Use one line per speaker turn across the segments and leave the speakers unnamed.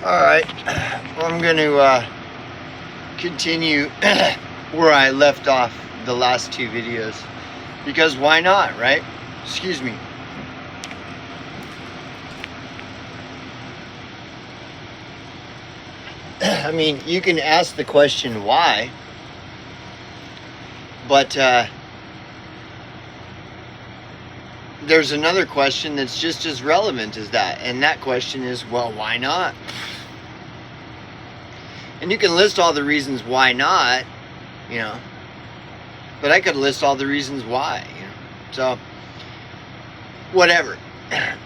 Alright, I'm going to continue where I left off the last two videos. Because why not, right? Excuse me. I mean, you can ask the question why, but there's another question that's just as relevant as that, and that question is, well, why not? And you can list all the reasons why not, but I could list all the reasons why, so whatever.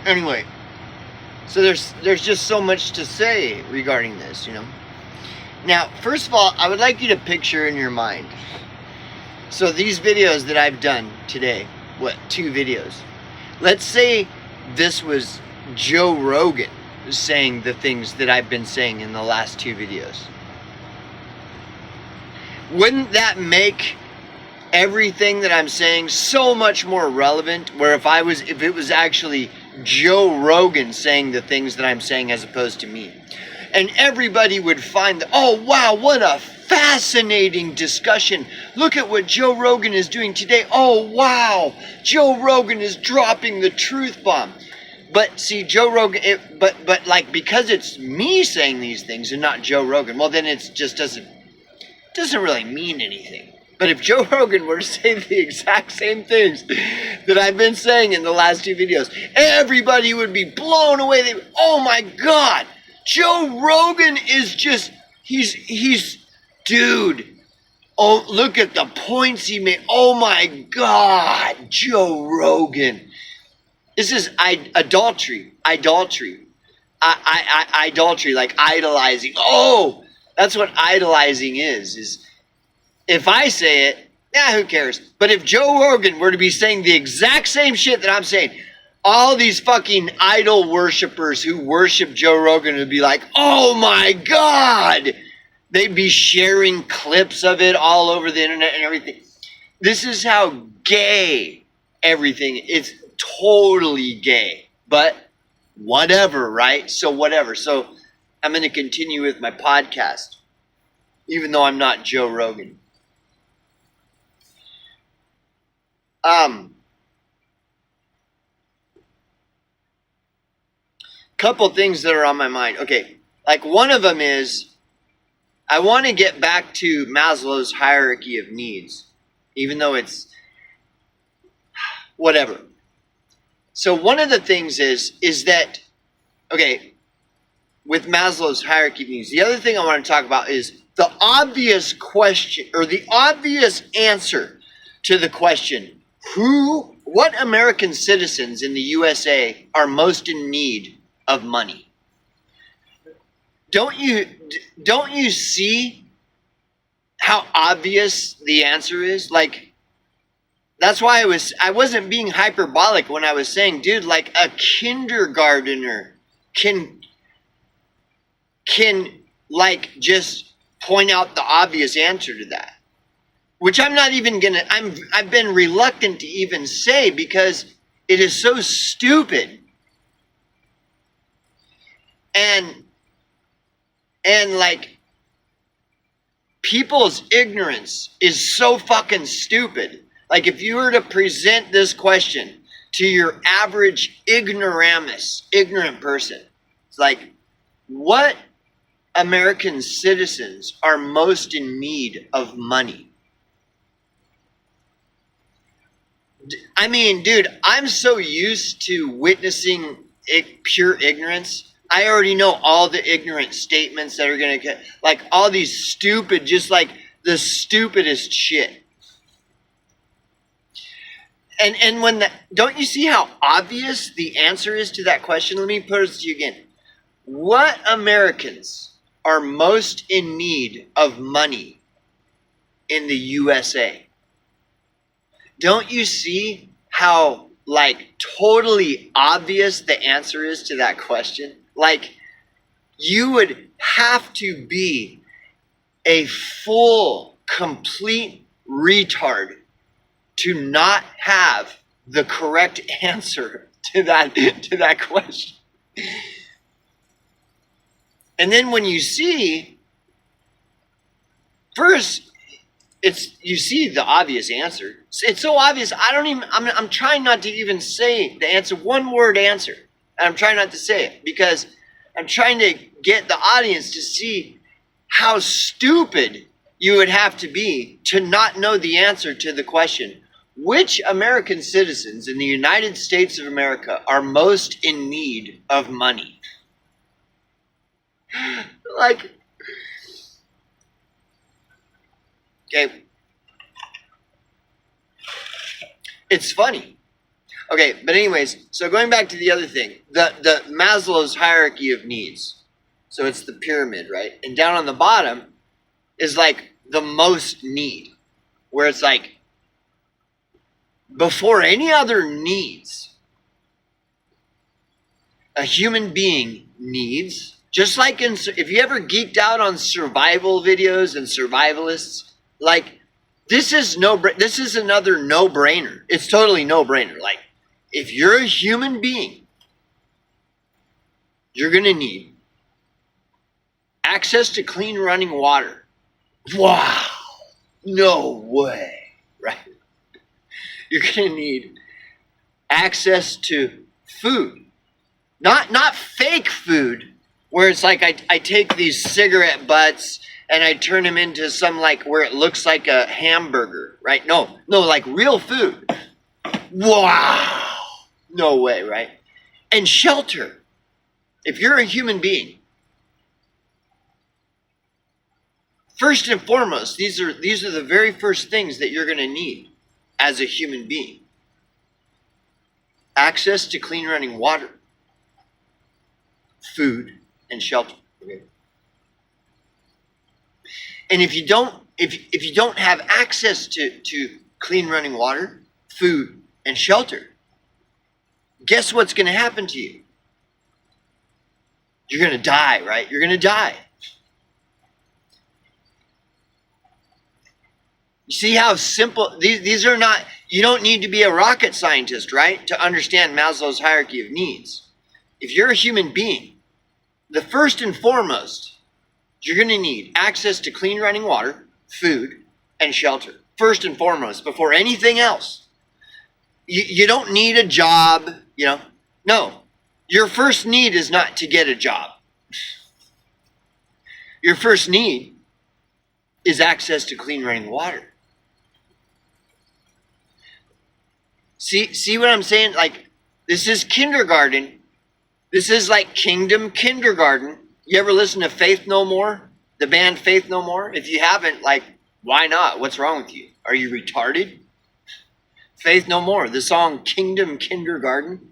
Anyway, so there's just so much to say regarding this, Now, first of all, I would like you to picture in your mind. So these videos that I've done today, two videos. Let's say this was Joe Rogan saying the things that I've been saying in the last two videos. Wouldn't that make everything that I'm saying so much more relevant? Where if it was actually Joe Rogan saying the things that I'm saying as opposed to me. And everybody would find, oh wow, what a fascinating discussion. Look at what Joe Rogan is doing today. Oh wow, Joe Rogan is dropping the truth bomb. But see, Joe Rogan, but because it's me saying these things and not Joe Rogan, well then it just doesn't really mean anything. But if Joe Rogan were to say the exact same things that I've been saying in the last two videos, everybody would be blown away. Oh my God, Joe Rogan is just, he's, dude, oh, look at the points he made. Oh my God, Joe Rogan. This is adultery, idolatry, like idolizing. Oh, that's what idolizing is if I say it, who cares? But if Joe Rogan were to be saying the exact same shit that I'm saying, all these fucking idol worshipers who worship Joe Rogan would be like, oh my God. They'd be sharing clips of it all over the internet and everything. This is how gay everything is. It's totally gay. But whatever, right? So whatever. So I'm going to continue with my podcast, even though I'm not Joe Rogan. Couple things that are on my mind. Okay, like one of them is I want to get back to Maslow's hierarchy of needs, even though it's whatever. So one of the things is that, okay, with Maslow's hierarchy of needs, the other thing I want to talk about is the obvious question, or the obvious answer to the question, what American citizens in the USA are most in need of money? Don't you see how obvious the answer is? Like, that's why I wasn't being hyperbolic when I was saying, dude, like a kindergartner can like just point out the obvious answer to that. Which I'm not even I've been reluctant to even say because it is so stupid. And like, people's ignorance is so fucking stupid. Like, if you were to present this question to your average ignorant person, it's like, what American citizens are most in need of money? I mean, dude, I'm so used to witnessing pure ignorance. I already know all the ignorant statements that are going to get, like all these stupid, just like the stupidest shit. And don't you see how obvious the answer is to that question? Let me put it to you again. What Americans are most in need of money in the USA? Don't you see how, like, totally obvious the answer is to that question? Like, you would have to be a full, complete retard to not have the correct answer to that question. And then when you see, first, you see the obvious answer. It's so obvious. I'm trying not to even say the answer, one word answer. And I'm trying not to say it because I'm trying to get the audience to see how stupid you would have to be to not know the answer to the question, which American citizens in the United States of America are most in need of money? Like, okay, it's funny. Okay, but anyways, so going back to the other thing, the Maslow's hierarchy of needs. So it's the pyramid, right? And down on the bottom is like the most need, where it's like before any other needs, a human being needs, just like if you ever geeked out on survival videos and survivalists, like this is another no-brainer. It's totally no-brainer. Like if you're a human being, you're going to need access to clean running water. Wow. No way. Right? You're going to need access to food. Not fake food, where it's like I take these cigarette butts and I turn them into some like where it looks like a hamburger, right? No, like real food. Wow. No way, right? And shelter. If you're a human being, first and foremost, these are the very first things that you're going to need as a human being. Access to clean running water, food, and shelter. Okay. And if you don't have access to clean running water, food, and shelter, guess what's going to happen to you? You're going to die, right? You're going to die. You see how simple these are not. You don't need to be a rocket scientist, right, to understand Maslow's hierarchy of needs. If you're a human being, the first and foremost, you're going to need access to clean running water, food, and shelter. First and foremost, before anything else. You don't need a job, you know. No. Your first need is not to get a job. Your first need is access to clean running water. See what I'm saying? Like, this is kindergarten. This is like kingdom kindergarten. You ever listen to Faith No More? The band Faith No More? If you haven't, like, why not? What's wrong with you? Are you retarded? Faith No More, the song Kingdom Kindergarten.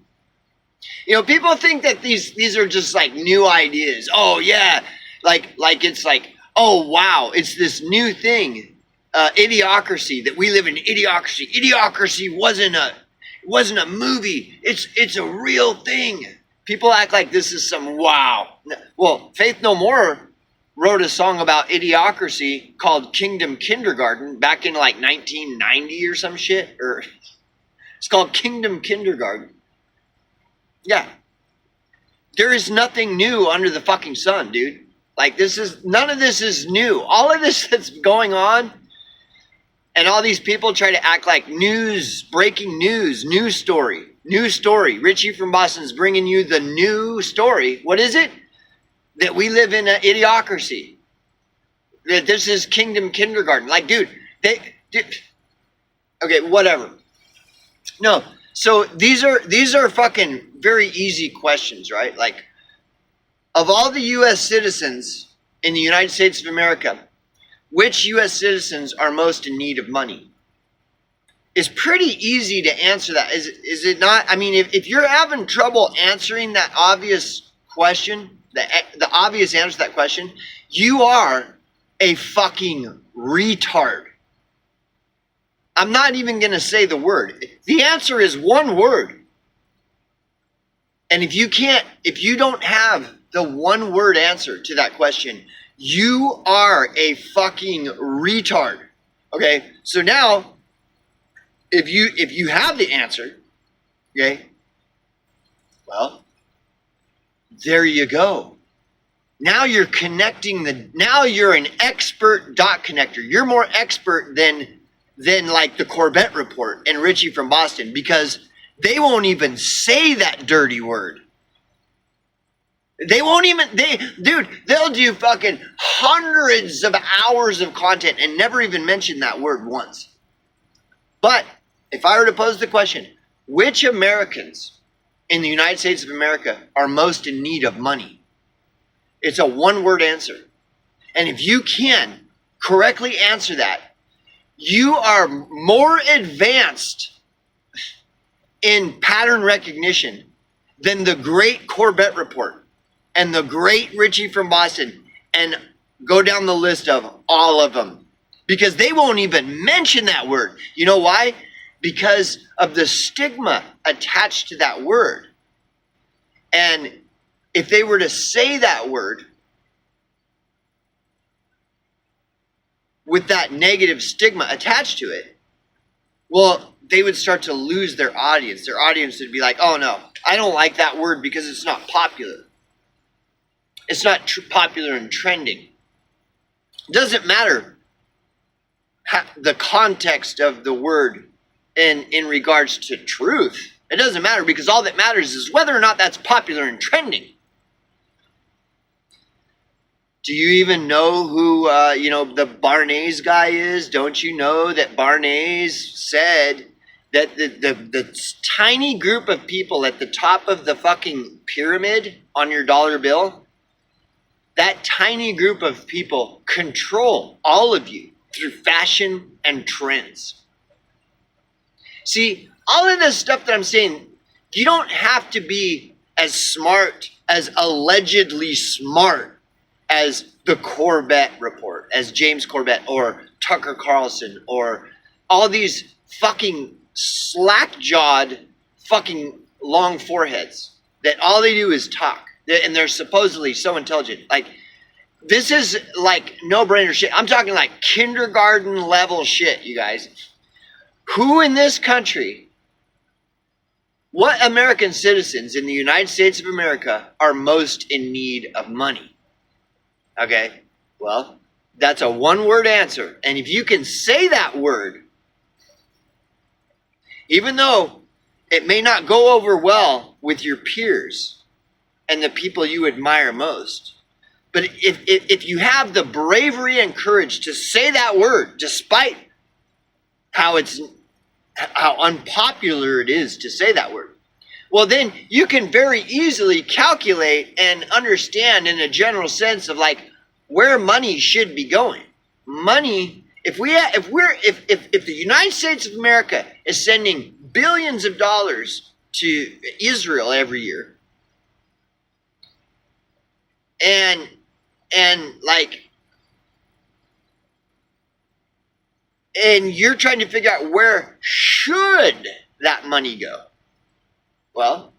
You know, people think that these are just like new ideas. Oh yeah, like it's like, oh wow, it's this new thing, idiocracy, that we live in idiocracy. Idiocracy wasn't a movie. It's a real thing. People act like this is some wow. Well, Faith No More wrote a song about idiocracy called Kingdom Kindergarten back in like 1990 or some shit. Or it's called Kingdom Kindergarten. Yeah. There is nothing new under the fucking sun, dude. Like none of this is new. All of this that's going on, and all these people try to act like news, breaking news, news story. Richie from Boston's bringing you the new story. What is it? That we live in an idiocracy. That this is Kingdom Kindergarten. Like, dude, okay, whatever. No, so these are fucking very easy questions, right? Like, of all the U.S. citizens in the United States of America, which U.S. citizens are most in need of money? It's pretty easy to answer that. Is it not? I mean, if you're having trouble answering that obvious question, the obvious answer to that question, you are a fucking retard. I'm not even going to say the word. The answer is one word. And if you don't have the one word answer to that question, you are a fucking retard. Okay? So now, if you have the answer, okay? Well, there you go. Now you're now you're an expert dot connector. You're more expert than like the Corbett Report and Richie from Boston, because they won't even say that dirty word. They won't even, they'll do fucking hundreds of hours of content and never even mention that word once. But if I were to pose the question, which Americans in the United States of America are most in need of money? It's a one-word answer. And if you can correctly answer that, you are more advanced in pattern recognition than the great Corbett Report and the great Richie from Boston, and go down the list of all of them, because they won't even mention that word. You know why? Because of the stigma attached to that word. And if they were to say that word with that negative stigma attached to it, well, they would start to lose their audience. Their audience would be like, oh no, I don't like that word because it's not popular. It's not popular and trending. It doesn't matter the context of the word in regards to truth. It doesn't matter, because all that matters is whether or not that's popular and trending. Do you even know who, the Barnes guy is? Don't you know that Barnes said that the tiny group of people at the top of the fucking pyramid on your dollar bill, that tiny group of people control all of you through fashion and trends. See, all of this stuff that I'm saying, you don't have to be as smart, as allegedly smart, as the Corbett Report, as James Corbett or Tucker Carlson or all these fucking slack-jawed fucking long foreheads that all they do is talk. And they're supposedly so intelligent. Like, this is like no-brainer shit. I'm talking like kindergarten level shit, you guys. Who in this country, what American citizens in the United States of America are most in need of money? Okay, well, that's a one-word answer. And if you can say that word, even though it may not go over well with your peers and the people you admire most, but if you have the bravery and courage to say that word, despite how unpopular it is to say that word, well, then you can very easily calculate and understand in a general sense of like where money should be going. Money, if the United States of America is sending billions of dollars to Israel every year, and you're trying to figure out where should that money go. Well,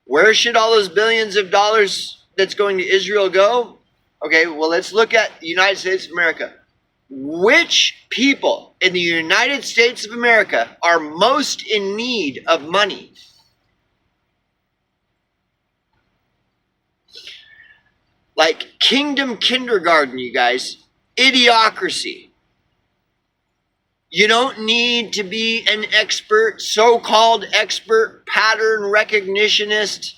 where should all those billions of dollars that's going to Israel go? Okay, well, let's look at the United States of America. Which people in the United States of America are most in need of money? Like Kingdom Kindergarten, you guys. Idiocracy. You don't need to be an expert, so-called expert, pattern recognitionist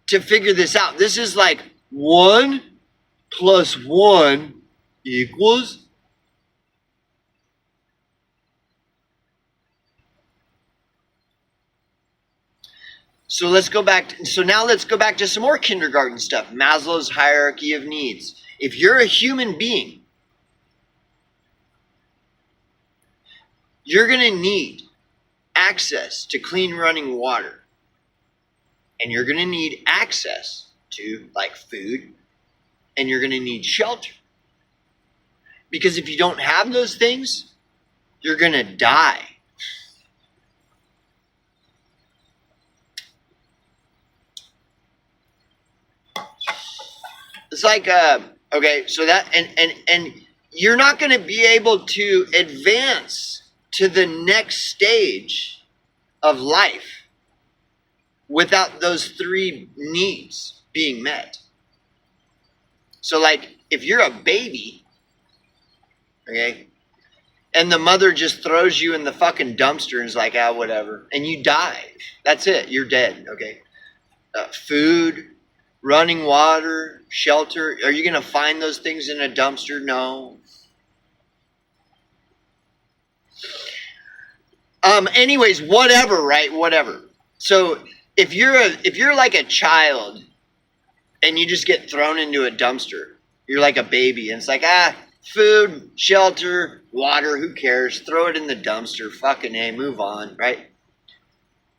to figure this out. This is like 1 + 1 =. So let's go back. Now let's go back to some more kindergarten stuff. Maslow's hierarchy of needs. If you're a human being, you're going to need access to clean running water. And you're going to need access to like food. And you're going to need shelter. Because if you don't have those things, you're going to die. It's like, okay, so that, and you're not going to be able to advance to the next stage of life without those 3 needs. being met. So like if you're a baby, okay, and the mother just throws you in the fucking dumpster and is like, ah, whatever, and you die, that's it, you're dead, okay? Food, running water, shelter, are you going to find those things in a dumpster? No. Anyways, whatever, right? Whatever. So if you're like a child and you just get thrown into a dumpster, you're like a baby and it's like, food, shelter, water, who cares? Throw it in the dumpster, fucking A, move on, right?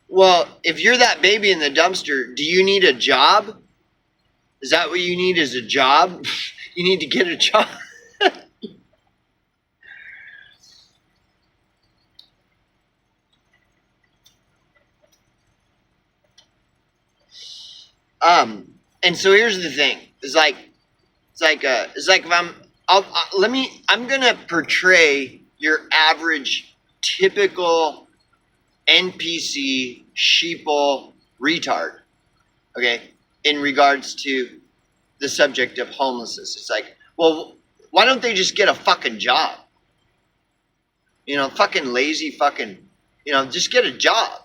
Well, if you're that baby in the dumpster, do you need a job? Is that what you need, is a job? You need to get a job. And so here's the thing. It's like if I'm gonna portray your average, typical NPC sheeple retard, okay, in regards to the subject of homelessness. It's like, well, why don't they just get a fucking job? You know, fucking lazy fucking, just get a job.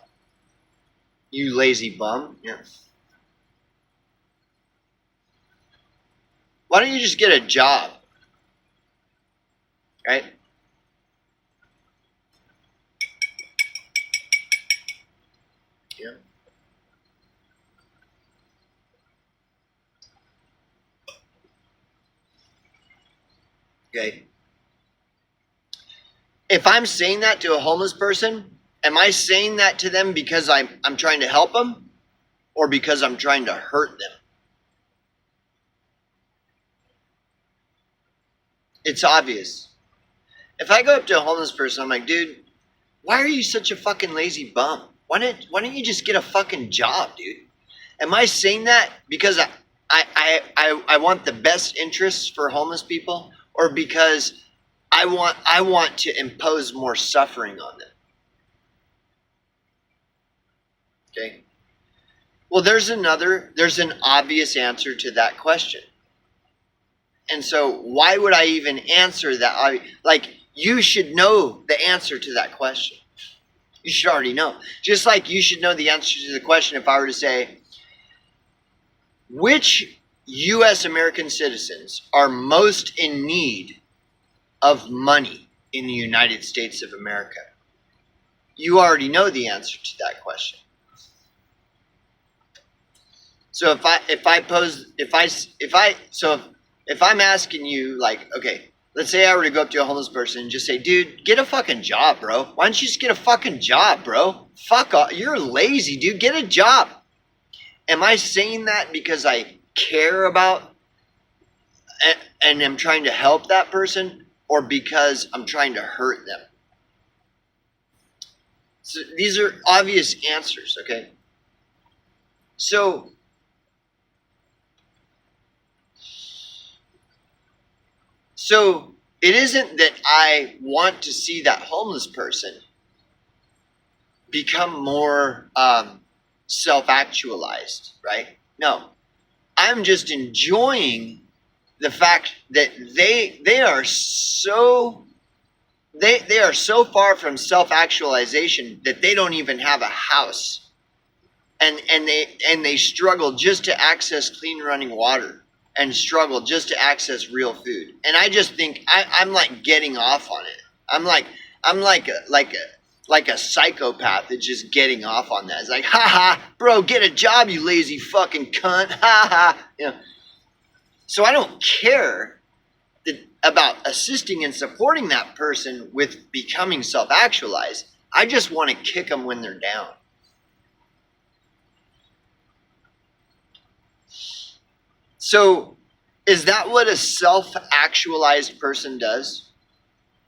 You lazy bum. Yeah. Why don't you just get a job? Right? Yeah. Okay. If I'm saying that to a homeless person, am I saying that to them because I'm trying to help them or because I'm trying to hurt them? It's obvious. If I go up to a homeless person, I'm like, dude, why are you such a fucking lazy bum? Why don't you just get a fucking job, dude? Am I saying that because I want the best interests for homeless people, or because I want to impose more suffering on them? Okay. Well, there's an obvious answer to that question. And so why would I even answer that? Like, you should know the answer to that question. You should already know. Just like you should know the answer to the question if I were to say, which U.S. American citizens are most in need of money in the United States of America? You already know the answer to that question. So if I'm asking you, like, okay, let's say I were to go up to a homeless person and just say, dude, get a fucking job, bro. Why don't you just get a fucking job, bro? Fuck off. You're lazy, dude. Get a job. Am I saying that because I care about and am trying to help that person, or because I'm trying to hurt them? So these are obvious answers, okay? So it isn't that I want to see that homeless person become more self-actualized, right? No, I'm just enjoying the fact that they are so far from self-actualization that they don't even have a house, and they struggle just to access clean running water, and struggle just to access real food. And I just think I'm like getting off on it. I'm like a psychopath that's just getting off on that. It's like, ha, bro, get a job, you lazy fucking cunt. Ha. So I don't care about assisting and supporting that person with becoming self-actualized. I just want to kick them when they're down. So is that what a self-actualized person does?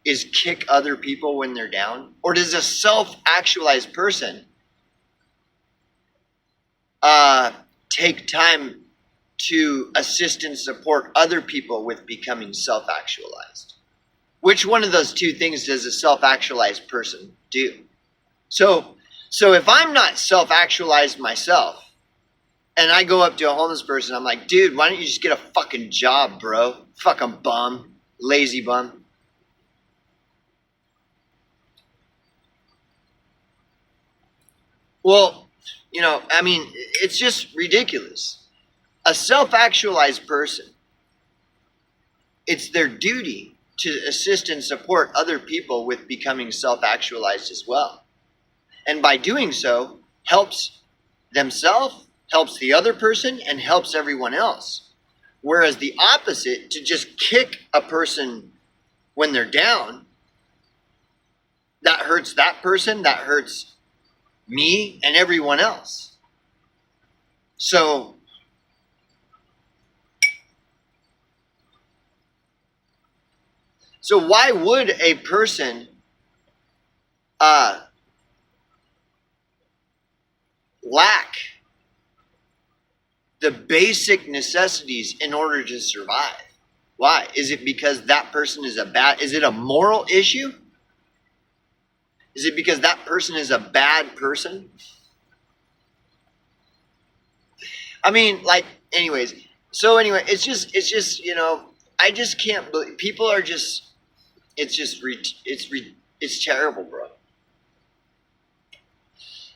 Is kick other people when they're down? Or does a self-actualized person take time to assist and support other people with becoming self-actualized? Which one of those two things does a self-actualized person do? So if I'm not self-actualized myself, And I go up to a homeless person. I'm like, dude, why don't you just get a fucking job, bro? Fucking bum. Lazy bum. Well, I mean, it's just ridiculous. A self-actualized person, it's their duty to assist and support other people with becoming self-actualized as well. And by doing so, helps themselves, helps the other person, and helps everyone else. Whereas the opposite, to just kick a person when they're down, that hurts that person, that hurts me and everyone else. So why would a person lack the basic necessities in order to survive? Why? Is it because that person is is it a moral issue? Is it because that person is a bad person? I mean, like, anyways. So anyway, it's just, I just can't believe, people are just, it's terrible, bro.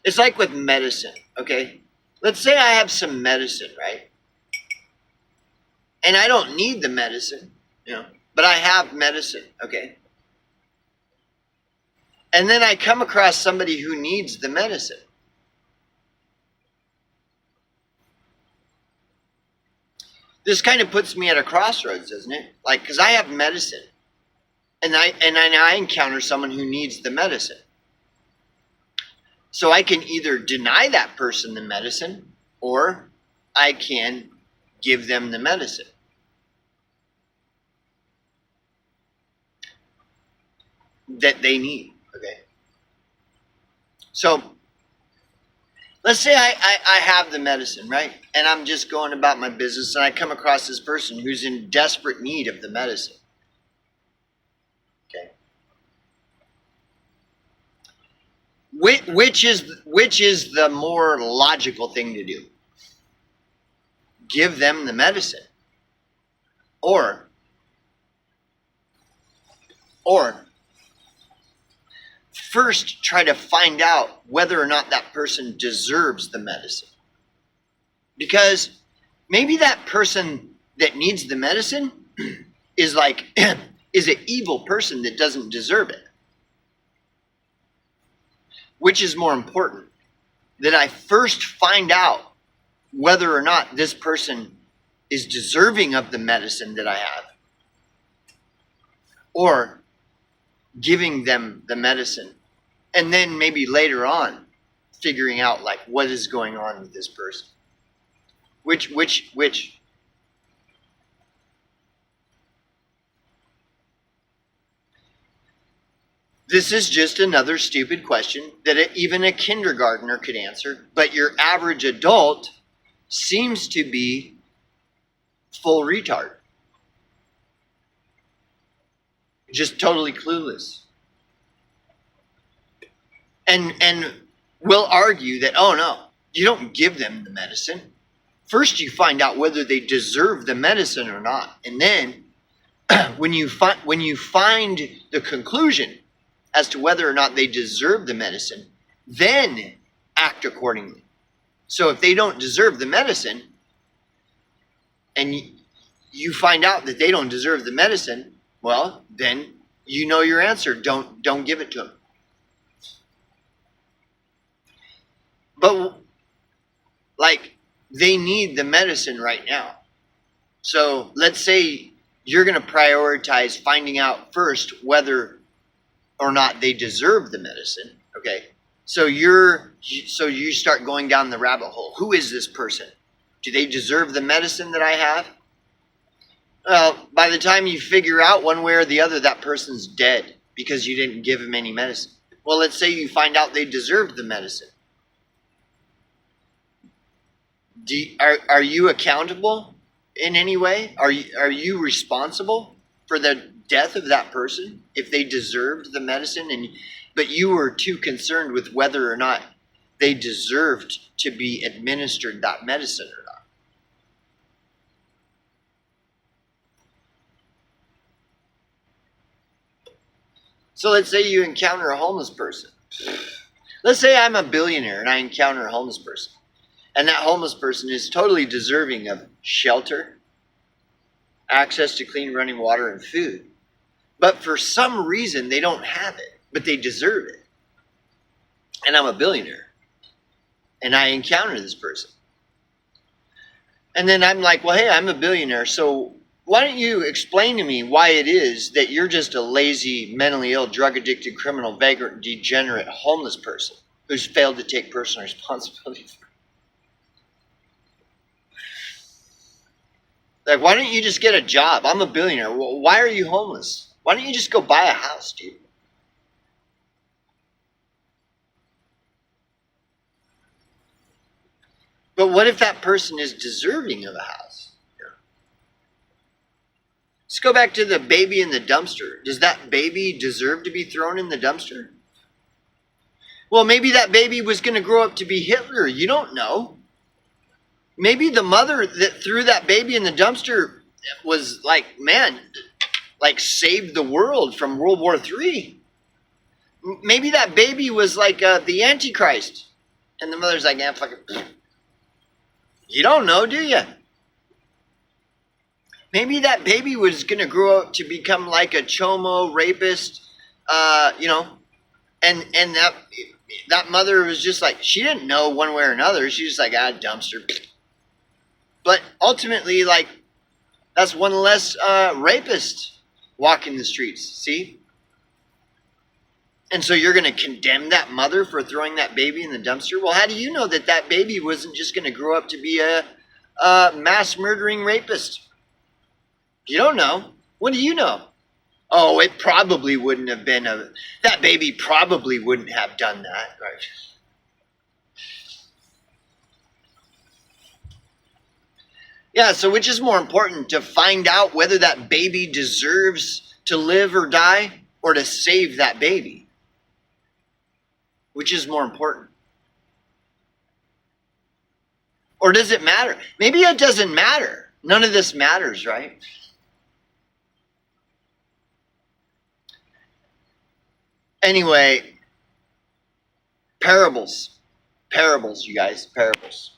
It's like with medicine, okay? Let's say I have some medicine, right? And I don't need the medicine, but I have medicine, okay? And then I come across somebody who needs the medicine. This kind of puts me at a crossroads, doesn't it? Like, because I have medicine, and I encounter someone who needs the medicine. So I can either deny that person the medicine, or I can give them the medicine. That they need, okay? So let's say I have the medicine, right? And I'm just going about my business, and I come across this person who's in desperate need of the medicine. Okay. Which is the more logical thing to do? Give them the medicine, or first try to find out whether or not that person deserves the medicine. Because maybe that person that needs the medicine is an evil person that doesn't deserve it. Which is more important? That I first find out whether or not this person is deserving of the medicine that I have, or giving them the medicine, and then maybe later on figuring out like what is going on with this person. Which this is just another stupid question that even a kindergartner could answer, but your average adult seems to be full retard. Just totally clueless. And will argue that, oh no, you don't give them the medicine. First you find out whether they deserve the medicine or not. And then when you find the conclusion as to whether or not they deserve the medicine, then act accordingly. So if they don't deserve the medicine, and you find out that they don't deserve the medicine, well, then you know your answer. Don't give it to them. But like, they need the medicine right now. So let's say you're going to prioritize finding out first whether or not they deserve the medicine. Okay. So you start going down the rabbit hole. Who is this person? Do they deserve the medicine that I have? Well, by the time you figure out one way or the other, that person's dead because you didn't give him any medicine. Well, let's say you find out they deserve the medicine. Are you accountable in any way? Are you responsible for the death of that person if they deserved the medicine, but you were too concerned with whether or not they deserved to be administered that medicine or not. So let's say you encounter a homeless person. Let's say I'm a billionaire and I encounter a homeless person. And that homeless person is totally deserving of shelter, access to clean running water, and food. But for some reason, they don't have it, but they deserve it. And I'm a billionaire. And I encounter this person. And then I'm like, well, hey, I'm a billionaire, so why don't you explain to me why it is that you're just a lazy, mentally ill, drug-addicted, criminal, vagrant, degenerate, homeless person who's failed to take personal responsibility for it? Like, why don't you just get a job? I'm a billionaire. Well, why are you homeless? Why don't you just go buy a house, dude? But what if that person is deserving of a house? Let's go back to the baby in the dumpster. Does that baby deserve to be thrown in the dumpster? Well, maybe that baby was going to grow up to be Hitler. You don't know. Maybe the mother that threw that baby in the dumpster was like, man, like saved the world from World War III. Maybe that baby was like the Antichrist. And the mother's like, yeah, fuck it. You don't know, do you? Maybe that baby was going to grow up to become like a chomo rapist, and that mother was just like, she didn't know one way or another. She was just like, dumpster. But ultimately, like, that's one less rapist walking the streets, see? And so you're going to condemn that mother for throwing that baby in the dumpster? Well, how do you know that that baby wasn't just going to grow up to be a mass murdering rapist? You don't know. What do you know? Oh, it probably wouldn't have been that baby probably wouldn't have done that. Right? Yeah, so which is more important, to find out whether that baby deserves to live or die, or to save that baby? Which is more important? Or does it matter? Maybe it doesn't matter. None of this matters, right? Anyway, parables. Parables, you guys, parables.